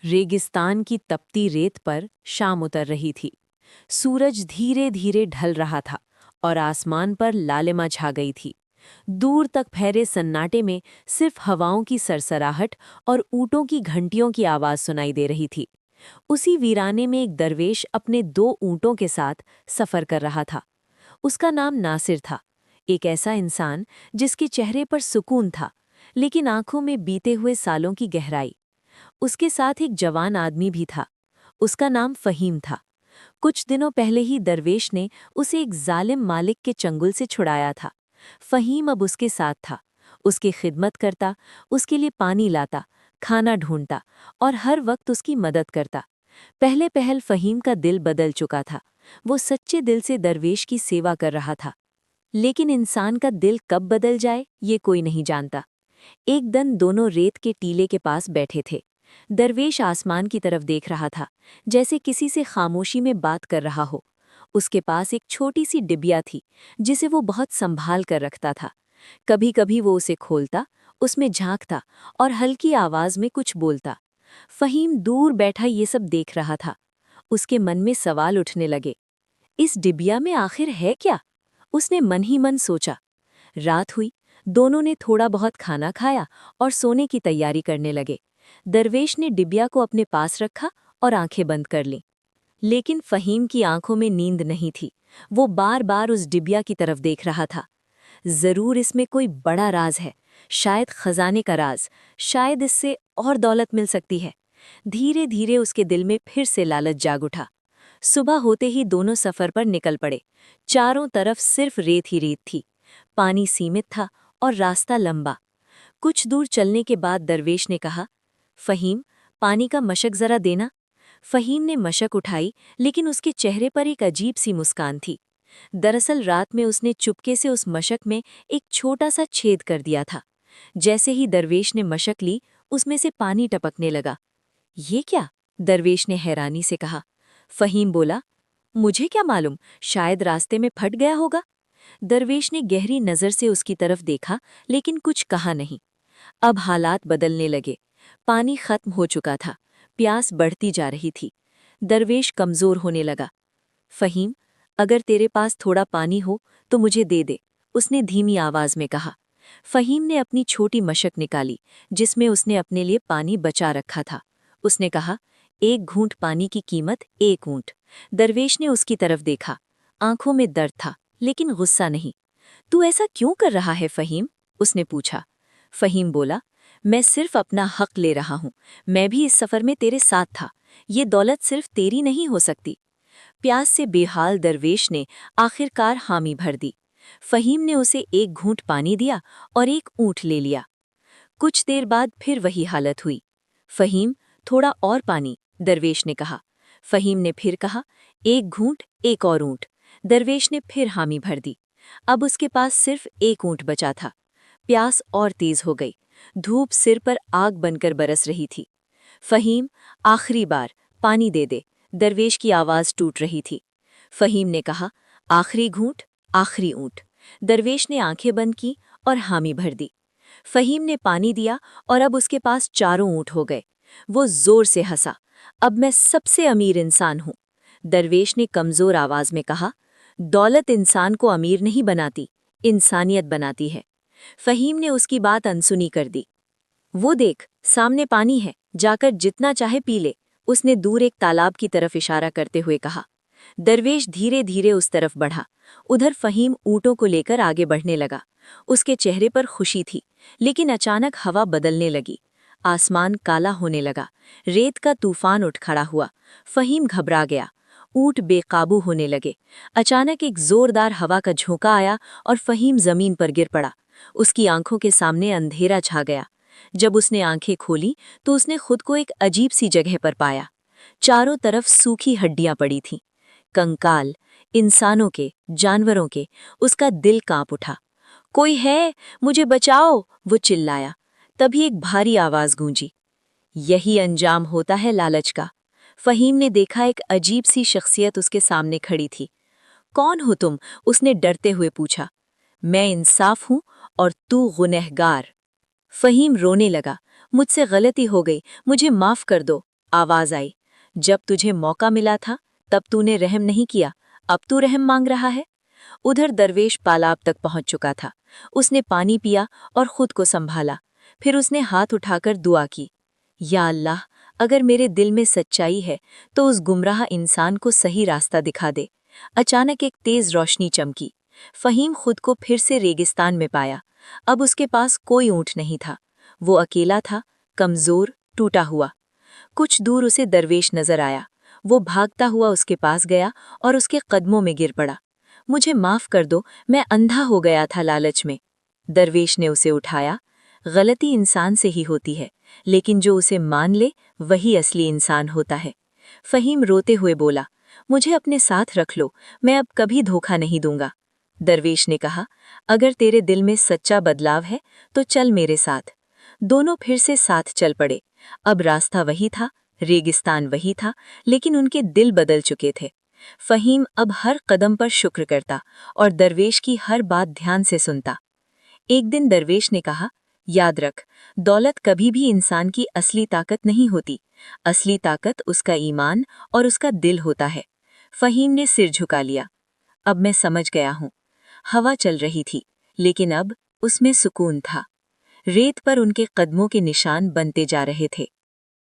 रेगिस्तान की तपती रेत पर शाम उतर रही थी। सूरज धीरे धीरे ढल रहा था और आसमान पर लालिमा छा गई थी। दूर तक फैले सन्नाटे में सिर्फ हवाओं की सरसराहट और ऊँटों की घंटियों की आवाज़ सुनाई दे रही थी। उसी वीराने में एक दरवेश अपने 2 ऊँटों के साथ सफ़र कर रहा था। उसका नाम नासिर था, एक ऐसा इंसान जिसके चेहरे पर सुकून था, लेकिन आंखों में बीते हुए सालों की गहराई। उसके साथ एक जवान आदमी भी था। उसका नाम फ़हीम था। कुछ दिनों पहले ही दरवेश ने उसे एक जालिम मालिक के चंगुल से छुड़ाया था। फ़हीम अब उसके साथ था, उसकी खिदमत करता, उसके लिए पानी लाता, खाना ढूंढता और हर वक्त उसकी मदद करता। पहले पहल फ़हीम का दिल बदल चुका था। वो सच्चे दिल से दरवेश की सेवा कर रहा था। लेकिन इंसान का दिल कब बदल जाए, ये कोई नहीं जानता। एक दिन दोनों रेत के टीले के पास बैठे थे। दरवेश आसमान की तरफ देख रहा था, जैसे किसी से खामोशी में बात कर रहा हो। उसके पास एक छोटी सी डिबिया थी, जिसे वो बहुत संभाल कर रखता था। कभी कभी वो उसे खोलता, उसमें झांकता और हल्की आवाज में कुछ बोलता। फ़हीम दूर बैठा ये सब देख रहा था। उसके मन में सवाल उठने लगे, इस डिबिया में आखिर है क्या? उसने मन ही मन सोचा। रात हुई, दोनों ने थोड़ा बहुत खाना खाया और सोने की तैयारी करने लगे। दरवेश ने डिबिया को अपने पास रखा और आंखें बंद कर लीं। लेकिन फ़हीम की आंखों में नींद नहीं थी। वो बार बार उस डिबिया की तरफ देख रहा था। जरूर इसमें कोई बड़ा राज है, शायद खजाने का राज, शायद इससे और दौलत मिल सकती है। धीरे धीरे उसके दिल में फिर से लालच जाग उठा। सुबह होते ही दोनों सफर पर निकल पड़े। चारों तरफ सिर्फ रेत ही रेत थी। पानी सीमित था और रास्ता लंबा। कुछ दूर चलने के बाद दरवेश ने कहा, फ़हीम, पानी का मशक जरा देना। फ़हीम ने मशक उठाई, लेकिन उसके चेहरे पर एक अजीब सी मुस्कान थी। दरअसल रात में उसने चुपके से उस मशक में एक छोटा सा छेद कर दिया था। जैसे ही दरवेश ने मशक ली, उसमें से पानी टपकने लगा। ये क्या? दरवेश ने हैरानी से कहा। फ़हीम बोला, मुझे क्या मालूम, शायद रास्ते में फट गया होगा। दरवेश ने गहरी नज़र से उसकी तरफ देखा, लेकिन कुछ कहा नहीं। अब हालात बदलने लगे। पानी खत्म हो चुका था, प्यास बढ़ती जा रही थी। दरवेश कमज़ोर होने लगा। फ़हीम, अगर तेरे पास थोड़ा पानी हो तो मुझे दे दे, उसने धीमी आवाज़ में कहा। फ़हीम ने अपनी छोटी मशक निकाली, जिसमें उसने अपने लिए पानी बचा रखा था। उसने कहा, 1 घूंट पानी की कीमत 1 ऊँट। दरवेश ने उसकी तरफ देखा। आंखों में दर्द था, लेकिन गुस्सा नहीं। तू ऐसा क्यों कर रहा है फ़हीम? उसने पूछा। फ़हीम बोला, मैं सिर्फ अपना हक ले रहा हूँ। मैं भी इस सफ़र में तेरे साथ था। ये दौलत सिर्फ तेरी नहीं हो सकती। प्यास से बेहाल दरवेश ने आखिरकार हामी भर दी। फ़हीम ने उसे 1 घूंट पानी दिया और 1 ऊँट ले लिया। कुछ देर बाद फिर वही हालत हुई। फ़हीम, थोड़ा और पानी, दरवेश ने कहा। फ़हीम ने फिर कहा, 1 घूंट, 1 और ऊँट। दरवेश ने फिर हामी भर दी। अब उसके पास सिर्फ 1 ऊँट बचा था। प्यास और तेज हो गई। धूप सिर पर आग बनकर बरस रही थी। फ़हीम, आखिरी बार पानी दे दे, दरवेश की आवाज़ टूट रही थी। फ़हीम ने कहा, आखिरी घूंट, आखिरी ऊँट। दरवेश ने आंखें बंद की और हामी भर दी। फ़हीम ने पानी दिया और अब उसके पास 4 ऊँट हो गए। वो जोर से हंसा, अब मैं सबसे अमीर इंसान हूँ। दरवेश ने कमज़ोर आवाज़ में कहा, दौलत इंसान को अमीर नहीं बनाती, इंसानियत बनाती है। फ़हीम ने उसकी बात अनसुनी कर दी। वो देख, सामने पानी है, जाकर जितना चाहे पी ले, उसने दूर एक तालाब की तरफ इशारा करते हुए कहा। दरवेश धीरे धीरे उस तरफ बढ़ा। उधर फ़हीम ऊँटों को लेकर आगे बढ़ने लगा। उसके चेहरे पर खुशी थी, लेकिन अचानक हवा बदलने लगी। आसमान काला होने लगा। रेत का तूफान उठ खड़ा हुआ। फ़हीम घबरा गया। ऊँट बेकाबू होने लगे। अचानक एक जोरदार हवा का झोंका आया और फ़हीम ज़मीन पर गिर पड़ा। उसकी आंखों के सामने अंधेरा छा गया। जब उसने आंखें खोली तो उसने खुद को एक अजीब सी जगह पर पाया। चारों तरफ सूखी हड्डियां पड़ी थीं, कंकाल, इंसानों के, जानवरों के। उसका दिल कांप उठा। कोई है, मुझे बचाओ, वो चिल्लाया। तभी एक भारी आवाज गूंजी। यही अंजाम होता है लालच का। फ़हीम ने देखा, एक अजीब सी शख्सियत उसके सामने खड़ी थी। कौन हो तुम? उसने डरते हुए पूछा। मैं इंसाफ हूं और तू गुनहगार। फ़हीम रोने लगा। मुझसे गलती हो गई, मुझे माफ़ कर दो। आवाज आई, जब तुझे मौका मिला था तब तूने रहम नहीं किया, अब तू रहम मांग रहा है। उधर दरवेश तालाब तक पहुंच चुका था। उसने पानी पिया और खुद को संभाला। फिर उसने हाथ उठाकर दुआ की, या अल्लाह, अगर मेरे दिल में सच्चाई है तो उस गुमराह इंसान को सही रास्ता दिखा दे। अचानक एक तेज रोशनी चमकी। फहीम खुद को फिर से रेगिस्तान में पाया। अब उसके पास कोई ऊँट नहीं था। वो अकेला था, कमजोर, टूटा हुआ। कुछ दूर उसे दरवेश नजर आया। वो भागता हुआ उसके पास गया और उसके कदमों में गिर पड़ा। मुझे माफ कर दो, मैं अंधा हो गया था लालच में। दरवेश ने उसे उठाया। गलती इंसान से ही होती है, लेकिन जो उसे मान ले वही असली इंसान होता है। फहीम रोते हुए बोला, मुझे अपने साथ रख लो, मैं अब कभी धोखा नहीं दूंगा। दरवेश ने कहा, अगर तेरे दिल में सच्चा बदलाव है तो चल मेरे साथ। दोनों फिर से साथ चल पड़े। अब रास्ता वही था, रेगिस्तान वही था, लेकिन उनके दिल बदल चुके थे। फहीम अब हर कदम पर शुक्र करता और दरवेश की हर बात ध्यान से सुनता। एक दिन दरवेश ने कहा, याद रख, दौलत कभी भी इंसान की असली ताकत नहीं होती। असली ताकत उसका ईमान और उसका दिल होता है। फहीम ने सिर झुका लिया। अब मैं समझ गया हूँ। हवा चल रही थी, लेकिन अब उसमें सुकून था। रेत पर उनके कदमों के निशान बनते जा रहे थे।